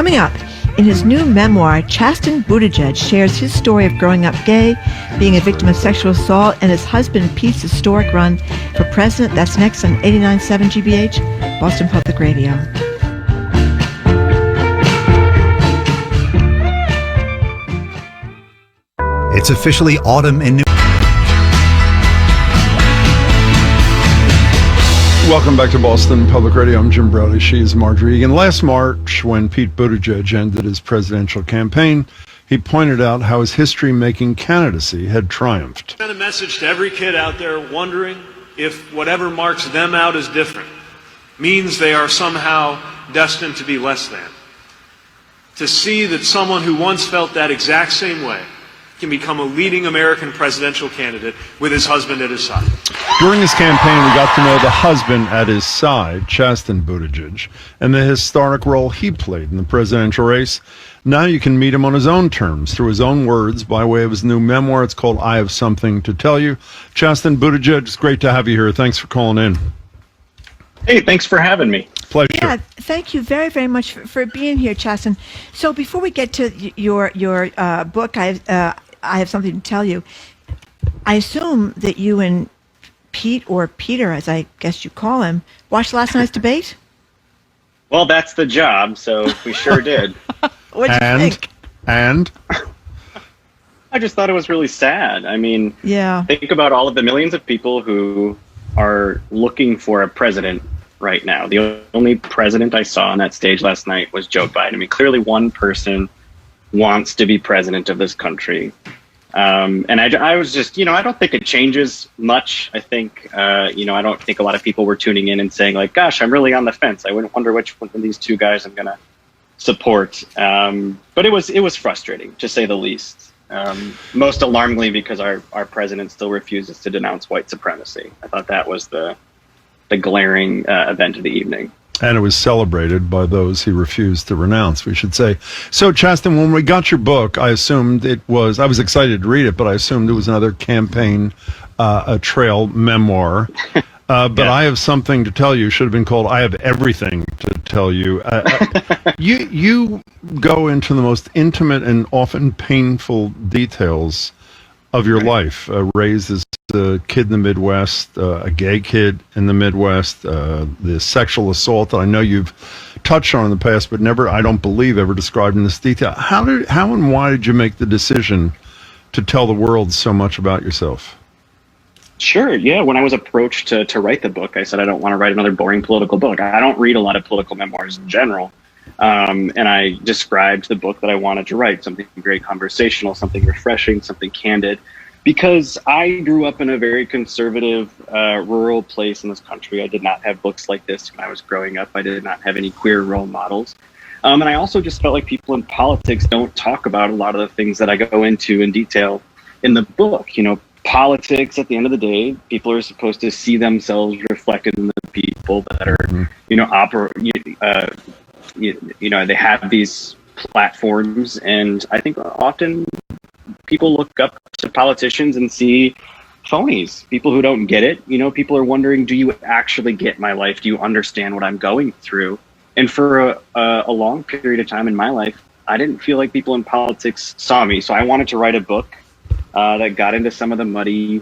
Coming up, in his new memoir, Chasten Buttigieg shares his story of growing up gay, being a victim of sexual assault, and his husband Pete's historic run for president. That's next on 89.7 WGBH, Boston Public Radio. It's officially autumn in New York. Welcome back to Boston Public Radio. I'm Jim Brody. She's Marjorie Egan. Last March, when Pete Buttigieg ended his presidential campaign, he pointed out how his history-making candidacy had triumphed. Send a message to every kid out there wondering if whatever marks them out as different means they are somehow destined to be less than. To see that someone who once felt that exact same way can become a leading American presidential candidate with his husband at his side. During his campaign, we got to know the husband at his side, Chasten Buttigieg, and the historic role he played in the presidential race. Now you can meet him on his own terms, through his own words, by way of his new memoir. It's called I Have Something to Tell You. Chasten Buttigieg, it's great to have you here. Thanks for calling in. Hey, thanks for having me. Pleasure. Yeah, thank you very, very much for being here, Chasten. So before we get to your book, I have something to tell you. I assume that you and Pete, or Peter, as I guess you call him, watched last night's debate? Well, that's the job, so we sure did. What'd you think? And? I just thought it was really sad. I mean, yeah. Think about all of the millions of people who are looking for a president right now. The only president I saw on that stage last night was Joe Biden. I mean, clearly one person wants to be president of this country. And I was just, I don't think it changes much. I think, I don't think a lot of people were tuning in and saying like, gosh, I'm really on the fence. I wonder which one of these two guys I'm going to support. But it was frustrating, to say the least. Most alarmingly, because our president still refuses to denounce white supremacy. I thought that was the glaring event of the evening. And it was celebrated by those he refused to renounce, we should say. So, Chasten, when we got your book, I assumed I was excited to read it, but I assumed it was another campaign, a trail memoir. But yeah. I Have Something to Tell You should have been called I Have Everything to Tell You. You go into the most intimate and often painful details of your life, raised as a kid in the Midwest, a gay kid in the Midwest, the sexual assault that I know you've touched on in the past, but never, I don't believe, ever described in this detail. How and why did you make the decision to tell the world so much about yourself? Sure, yeah. When I was approached to write the book, I said, I don't want to write another boring political book. I don't read a lot of political memoirs in general. And I described the book that I wanted to write, something very conversational, something refreshing, something candid, because I grew up in a very conservative, rural place in this country. I did not have books like this when I was growing up. I did not have any queer role models. And I also just felt like people in politics don't talk about a lot of the things that I go into in detail in the book. Politics, at the end of the day, people are supposed to see themselves reflected in the people that are, they have these platforms, and I think often people look up to politicians and see phonies, people who don't get it. People are wondering, do you actually get my life? Do you understand what I'm going through? And for a long period of time in my life, I didn't feel like people in politics saw me. So I wanted to write a book that got into some of the muddy,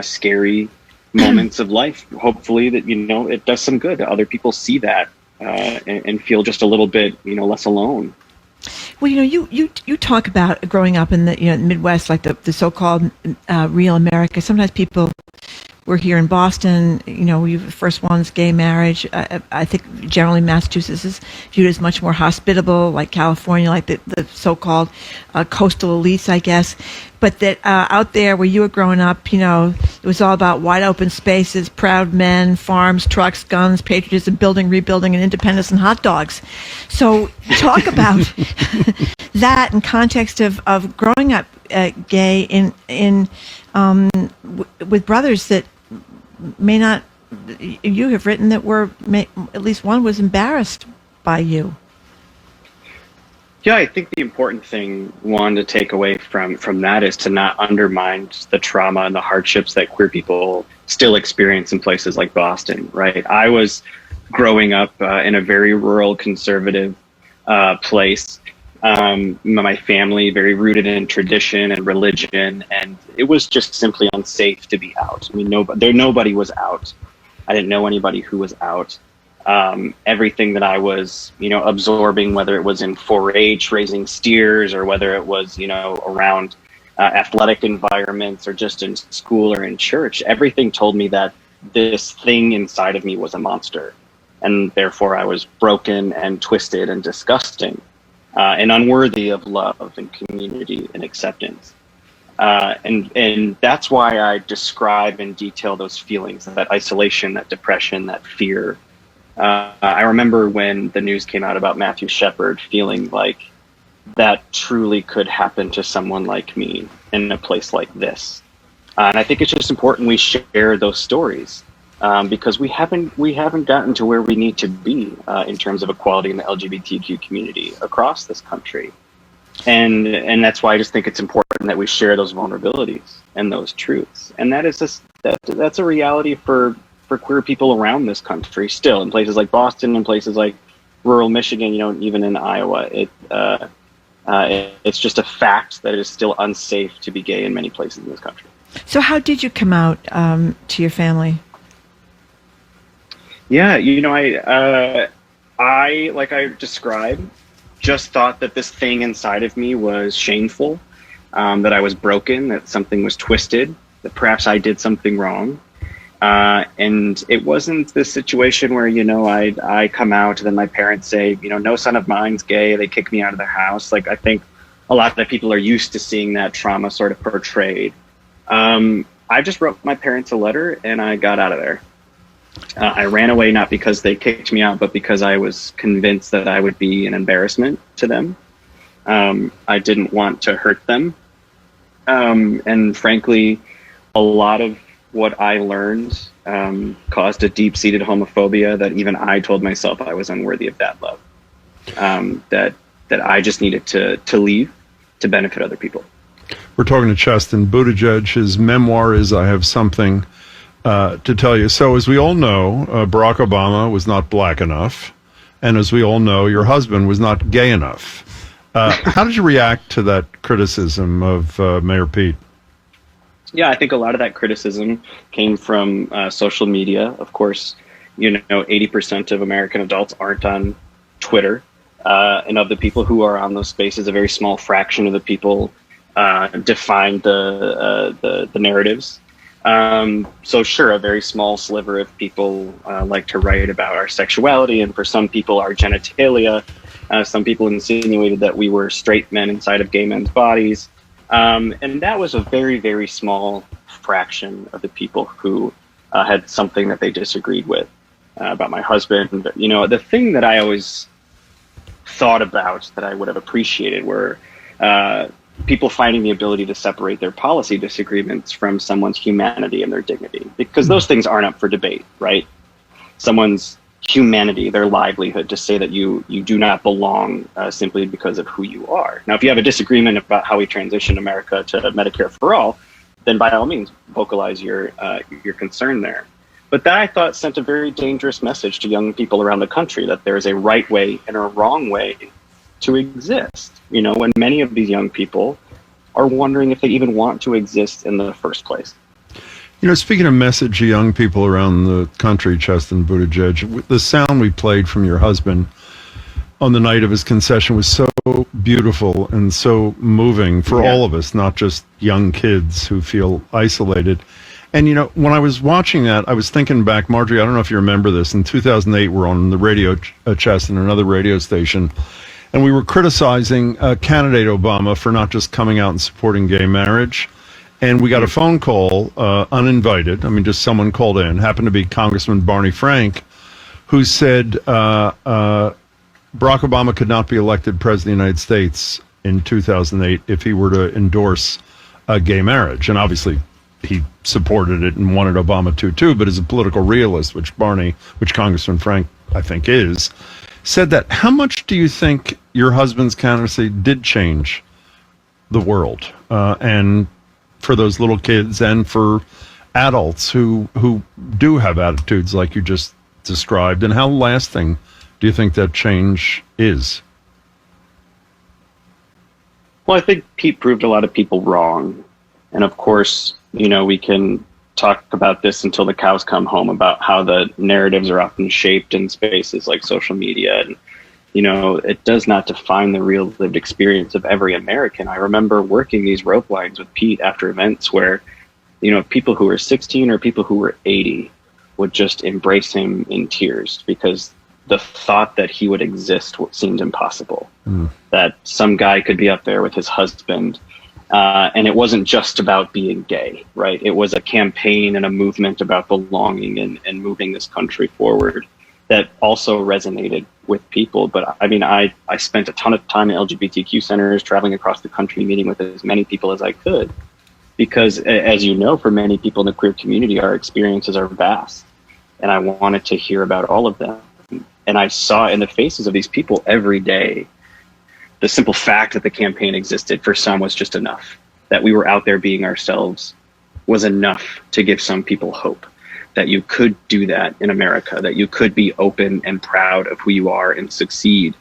scary moments of life. Hopefully that, it does some good. Other people see that and feel just a little bit, less alone. Well, you talk about growing up in the Midwest, like the so-called real America. Sometimes people were here in Boston. We were the first ones, gay marriage. I think generally Massachusetts is viewed as much more hospitable, like California, like the so-called coastal elites, I guess. But that out there where you were growing up, it was all about wide open spaces, proud men, farms, trucks, guns, patriotism, building, rebuilding, and independence, and hot dogs. So talk about that in context of growing up gay with brothers that may not. You have written that at least one was embarrassed by you. Yeah, I think the important thing, one, to take away from that is to not undermine the trauma and the hardships that queer people still experience in places like Boston, right? I was growing up in a very rural, conservative place. My family very rooted in tradition and religion, and it was just simply unsafe to be out. I mean, nobody was out. I didn't know anybody who was out. Everything that I was, absorbing, whether it was in 4-H raising steers, or whether it was, around athletic environments, or just in school or in church, everything told me that this thing inside of me was a monster, and therefore I was broken and twisted and disgusting. And unworthy of love and community and acceptance. And that's why I describe in detail those feelings, that isolation, that depression, that fear. I remember when the news came out about Matthew Shepard, feeling like that truly could happen to someone like me in a place like this. And I think it's just important we share those stories. Because we haven't gotten to where we need to be in terms of equality in the LGBTQ community across this country, and that's why I just think it's important that we share those vulnerabilities and those truths, and that's a reality for queer people around this country, still in places like Boston, in places like rural Michigan, even in Iowa. It's just a fact that it is still unsafe to be gay in many places in this country. So how did you come out to your family? Yeah, I like I described, just thought that this thing inside of me was shameful, that I was broken, that something was twisted, that perhaps I did something wrong. And it wasn't this situation where, I come out and then my parents say, no son of mine's gay. They kick me out of the house. Like, I think a lot of people are used to seeing that trauma sort of portrayed. I just wrote my parents a letter and I got out of there. I ran away not because they kicked me out, but because I was convinced that I would be an embarrassment to them. I didn't want to hurt them. And frankly, a lot of what I learned caused a deep-seated homophobia that even I told myself I was unworthy of that love. That I just needed to leave to benefit other people. We're talking to Chasten Buttigieg. His memoir is I Have Something to Tell You. So as we all know, Barack Obama was not black enough. And as we all know, your husband was not gay enough. How did you react to that criticism of Mayor Pete? Yeah, I think a lot of that criticism came from social media. Of course, 80% of American adults aren't on Twitter. And of the people who are on those spaces, a very small fraction of the people define the narratives. So sure, a very small sliver of people like to write about our sexuality, and for some people our genitalia. Some people insinuated that we were straight men inside of gay men's bodies. And that was a very, very small fraction of the people who had something that they disagreed with about my husband. But, the thing that I always thought about that I would have appreciated were people finding the ability to separate their policy disagreements from someone's humanity and their dignity, because those things aren't up for debate, right? Someone's humanity, their livelihood, to say that you do not belong simply because of who you are. Now, if you have a disagreement about how we transition America to Medicare for all, then by all means, vocalize your concern there. But that, I thought, sent a very dangerous message to young people around the country, that there is a right way and a wrong way to exist. When many of these young people are wondering if they even want to exist in the first place. Speaking of message to young people around the country, Chasten Buttigieg, the sound we played from your husband on the night of his concession was so beautiful and so moving for all of us, not just young kids who feel isolated. And, when I was watching that, I was thinking back, Marjorie, I don't know if you remember this, in 2008, we're on the radio, Chasten, another radio station, and we were criticizing candidate Obama for not just coming out and supporting gay marriage. And we got a phone call, uninvited. I mean, just someone called in, happened to be Congressman Barney Frank, who said Barack Obama could not be elected president of the United States in 2008 if he were to endorse gay marriage. And obviously, he supported it and wanted Obama to too, but as a political realist, which Congressman Frank, I think, is, said that. How much do you think your husband's candidacy did change the world? And for those little kids and for adults who do have attitudes like you just described, and how lasting do you think that change is? Well, I think Pete proved a lot of people wrong. And of course, we can talk about this until the cows come home about how the narratives are often shaped in spaces like social media. And, it does not define the real lived experience of every American. I remember working these rope lines with Pete after events where, people who were 16 or people who were 80 would just embrace him in tears because the thought that he would exist seemed impossible. That some guy could be up there with his husband. And it wasn't just about being gay, right? It was a campaign and a movement about belonging and moving this country forward that also resonated with people. But I spent a ton of time in LGBTQ centers, traveling across the country, meeting with as many people as I could. Because as you know, for many people in the queer community, our experiences are vast. And I wanted to hear about all of them. And I saw in the faces of these people every day, the simple fact that the campaign existed for some was just enough. That we were out there being ourselves was enough to give some people hope. That you could do that in America, that you could be open and proud of who you are and succeed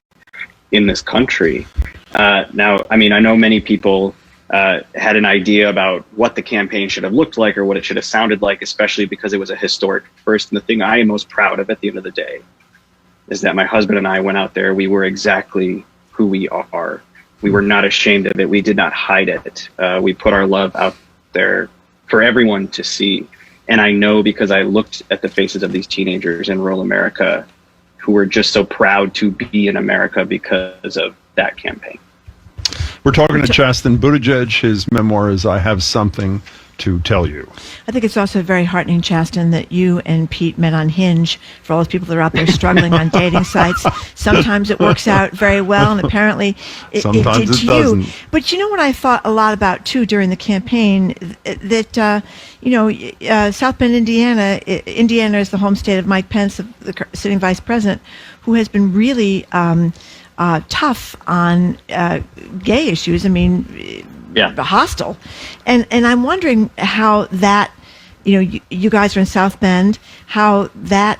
in this country. Now, I know many people had an idea about what the campaign should have looked like or what it should have sounded like, especially because it was a historic first. And the thing I am most proud of at the end of the day is that my husband and I went out there. We were exactly who we are. We were not ashamed of it. We did not hide it. We put our love out there for everyone to see. And I know because I looked at the faces of these teenagers in rural America who were just so proud to be in America because of that campaign. We're talking to Chasten Buttigieg. His memoir is I Have Something to Tell You. I think it's also very heartening, Chasten, that you and Pete met on Hinge. For all those people that are out there struggling on dating sites, sometimes it works out very well, and apparently it did to you. Doesn't. But you know what I thought a lot about too during the campaign, that South Bend, Indiana is the home state of Mike Pence, the sitting vice president, who has been really tough on gay issues. Hostile, and I'm wondering how that, you guys are in South Bend, how that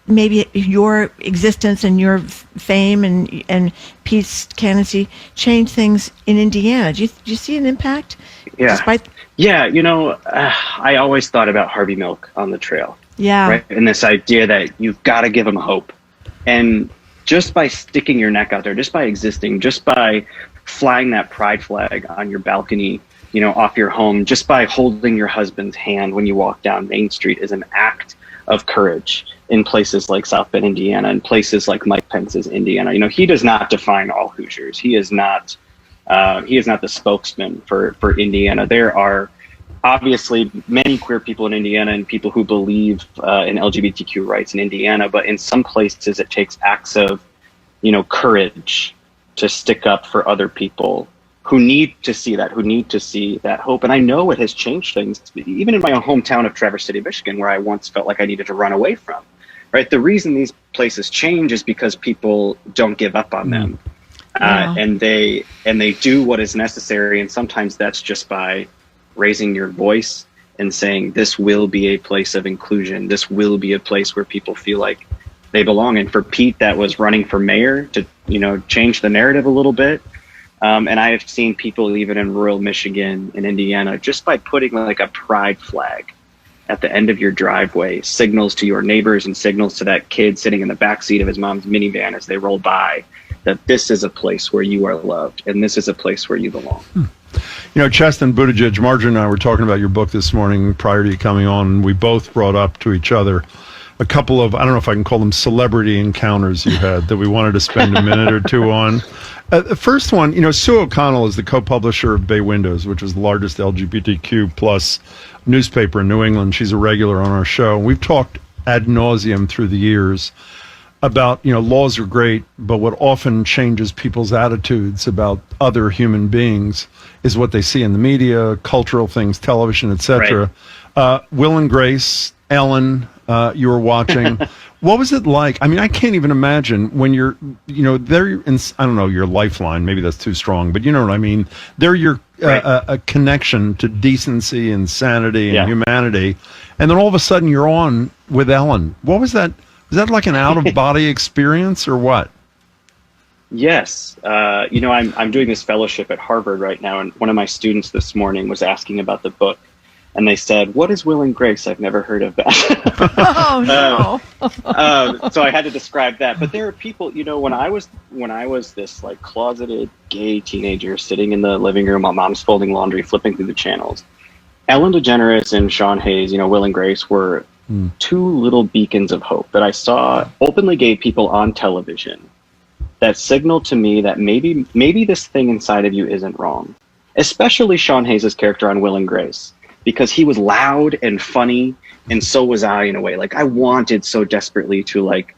maybe your existence and your fame and Pete's candidacy changed things in Indiana. Do you see an impact? Yeah. I always thought about Harvey Milk on the trail. Yeah. Right. And this idea that you've got to give them hope, and just by sticking your neck out there, just by existing, just by flying that pride flag on your balcony, off your home, just by holding your husband's hand when you walk down Main Street is an act of courage in places like South Bend, Indiana, and places like Mike Pence's Indiana. He does not define all Hoosiers. He is not the spokesman for Indiana. There are obviously many queer people in Indiana and people who believe in LGBTQ rights in Indiana, but in some places it takes acts of, courage to stick up for other people who need to see that hope. And I know it has changed things, even in my own hometown of Traverse City, Michigan, where I once felt like I needed to run away from, right? The reason these places change is because people don't give up on them. And they do what is necessary. And sometimes that's just by raising your voice and saying, this will be a place of inclusion. This will be a place where people feel like they belong. And for Pete, that was running for mayor to, change the narrative a little bit. And I have seen people even in rural Michigan and Indiana, just by putting like a pride flag at the end of your driveway, signals to your neighbors and signals to that kid sitting in the backseat of his mom's minivan as they roll by, that this is a place where you are loved and this is a place where you belong. Chasten Buttigieg, Marjorie and I were talking about your book this morning prior to you coming on, and we both brought up to each other a couple of, I don't know if I can call them celebrity encounters you had that we wanted to spend a minute or two on. The first one, Sue O'Connell is the co-publisher of Bay Windows, which is the largest LGBTQ plus newspaper in New England. She's a regular on our show. We've talked ad nauseum through the years about, laws are great, but what often changes people's attitudes about other human beings is what they see in the media, cultural things, television, etc. Right. Will and Grace, Ellen, you were watching. What was it like? I can't even imagine when you're, they're in, I don't know, your lifeline. Maybe that's too strong, but you know what I mean? They're your a connection to decency and sanity and humanity. And then all of a sudden you're on with Ellen. What was that? Was that like an out-of-body experience or what? Yes. I'm doing this fellowship at Harvard right now, and one of my students this morning was asking about the book, and they said, "What is Will and Grace? I've never heard of that." Oh no. So I had to describe that. But there are people, when I was this like closeted gay teenager sitting in the living room while mom's folding laundry, flipping through the channels, Ellen DeGeneres and Sean Hayes, Will and Grace were two little beacons of hope that I saw openly gay people on television that signaled to me that maybe this thing inside of you isn't wrong. Especially Sean Hayes' character on Will and Grace, because he was loud and funny, and so was I in a way. Like, I wanted so desperately to like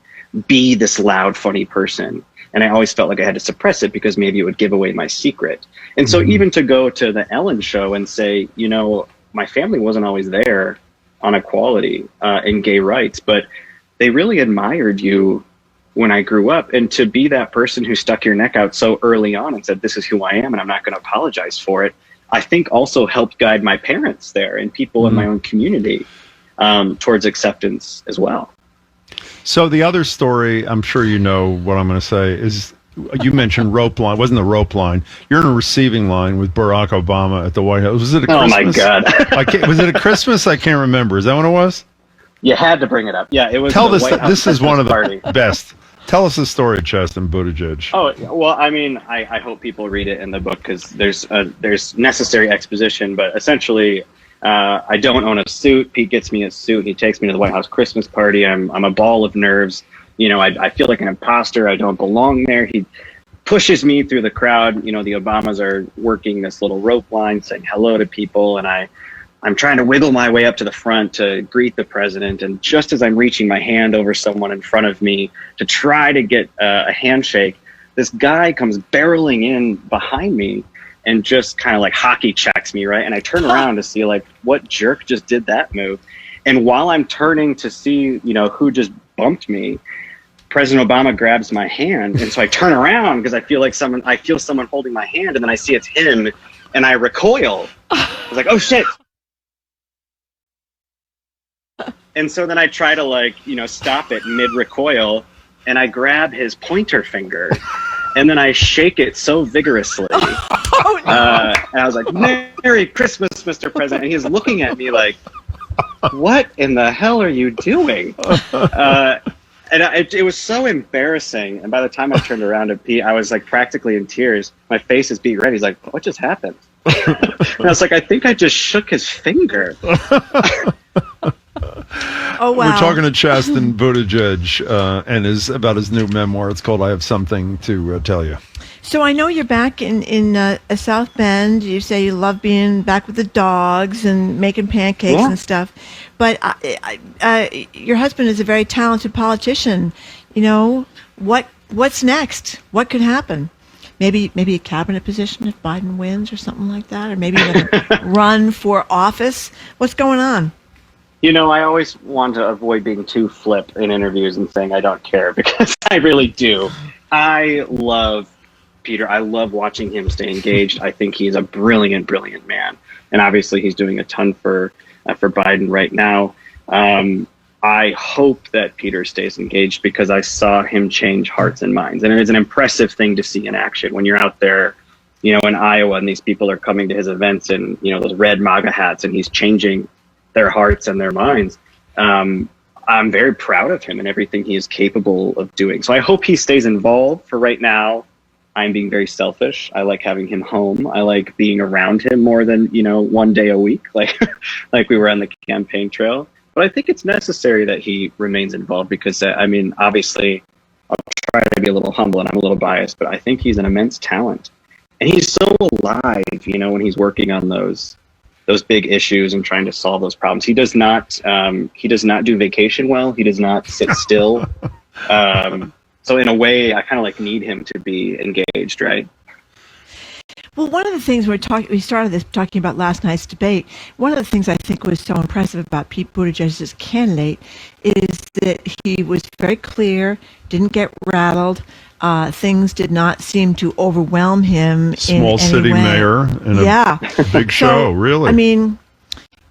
be this loud, funny person. And I always felt like I had to suppress it because maybe it would give away my secret. And so even to go to the Ellen show and say, my family wasn't always there on equality and gay rights, but they really admired you when I grew up. And to be that person who stuck your neck out so early on and said, this is who I am and I'm not going to apologize for it, I think also helped guide my parents there and people in my own community towards acceptance as well. So the other story, I'm sure you know what I'm going to say, is you mentioned rope line. It wasn't the rope line. You're in a receiving line with Barack Obama at the White House. Was it a Christmas? Oh, my God. Was it a Christmas? I can't remember. Is that what it was? You had to bring it up. Yeah, it was. Tell the this. White House This is one of the party. best. Tell us the story of Chasten Buttigieg. Oh, well, I mean, I hope people read it in the book because there's necessary exposition, but essentially, I don't own a suit. Pete gets me a suit. He takes me to the White House Christmas party. I'm a ball of nerves. I feel like an imposter. I don't belong there. He pushes me through the crowd. The Obamas are working this little rope line saying hello to people, and I'm trying to wiggle my way up to the front to greet the president. And just as I'm reaching my hand over someone in front of me to try to get a handshake, this guy comes barreling in behind me and just kind of like hockey checks me, right? And I turn around to see like, what jerk just did that move? And while I'm turning to see, who just bumped me, President Obama grabs my hand. And so I turn around because I feel someone holding my hand, and then I see it's him, and I recoil. I was like, oh shit. And so then I try to stop it mid recoil, and I grab his pointer finger, and then I shake it so vigorously. Oh, no. And I was like, Merry Christmas, Mr. President. And he's looking at me like, what in the hell are you doing? It was so embarrassing. And by the time I turned around to Pete, I was like practically in tears. My face is beat red. He's like, what just happened? And I was like, I think I just shook his finger. Oh, wow. We're talking to Chasten Buttigieg and about his new memoir. It's called I Have Something to Tell You. So I know you're back in South Bend. You say you love being back with the dogs and making pancakes and stuff. But your husband is a very talented politician. What's next? What could happen? Maybe a cabinet position if Biden wins or something like that, or maybe a run for office. What's going on? I always want to avoid being too flip in interviews and saying I don't care, because I really do. I love Peter. I love watching him stay engaged. I think he's a brilliant, brilliant man. And obviously he's doing a ton for Biden right now. I hope that Peter stays engaged because I saw him change hearts and minds. And it is an impressive thing to see in action when you're out there, in Iowa, and these people are coming to his events in, those red MAGA hats, and he's changing their hearts and their minds. I'm very proud of him and everything he is capable of doing. So I hope he stays involved. For right now, I'm being very selfish. I like having him home. I like being around him more than, one day a week, like we were on the campaign trail. But I think it's necessary that he remains involved because, obviously, I'll try to be a little humble and I'm a little biased, but I think he's an immense talent. And he's so alive, when he's working on those big issues and trying to solve those problems. He does not do vacation well. He does not sit still. So in a way, I kind of need him to be engaged, right? Well, one of the things we started this talking about last night's debate. One of the things I think was so impressive about Pete Buttigieg as candidate is that he was very clear, didn't get rattled. Things did not seem to overwhelm him. Small in city any way. mayor in a big show, really.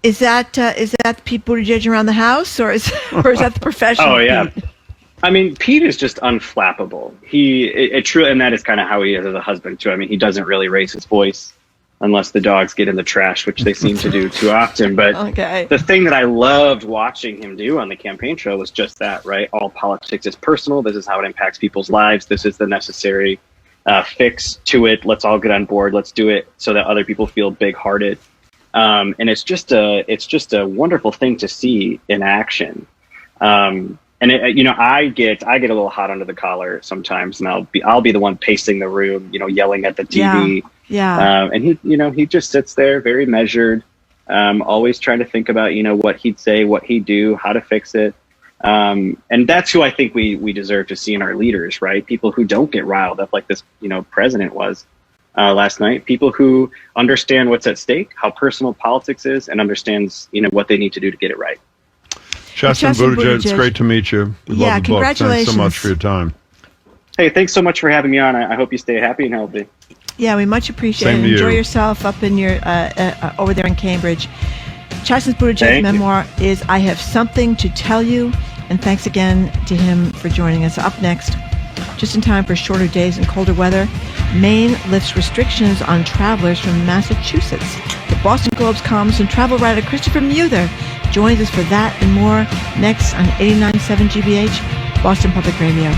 Is that Pete Buttigieg around the house, or is that the professional? Oh yeah. Pete? I mean, Pete is just unflappable. It true, and that is kind of how he is as a husband too. I mean, he doesn't really raise his voice unless the dogs get in the trash, which they seem to do too often. But Okay. the thing that I loved watching him do on the campaign trail was just that, right? All politics is personal. This is how it impacts people's lives. This is the necessary fix to it. Let's all get on board. Let's do it so that other people feel big-hearted. And it's just a wonderful thing to see in action. And I get a little hot under the collar sometimes, and I'll be the one pacing the room, yelling at the TV. Yeah. And he just sits there very measured, always trying to think about, what he'd say, what he'd do, how to fix it. And that's who I think we deserve to see in our leaders, right? People who don't get riled up like this, president was last night. People who understand what's at stake, how personal politics is, and understands, what they need to do to get it right. Chasten Buttigieg, it's great to meet you. We love the book. Congratulations. Thanks so much for your time. Hey, thanks so much for having me on. I hope you stay happy and healthy. Yeah, we much appreciate Same it. to Enjoy you. yourself up in your over there in Cambridge. Chasten Buttigieg's memoir is "I Have Something to Tell You," and thanks again to him for joining us. Up next, just in time for shorter days and colder weather, Maine lifts restrictions on travelers from Massachusetts. The Boston Globe's columnist and travel writer Christopher Muther joins us for that and more next on 89.7 GBH, Boston Public Radio.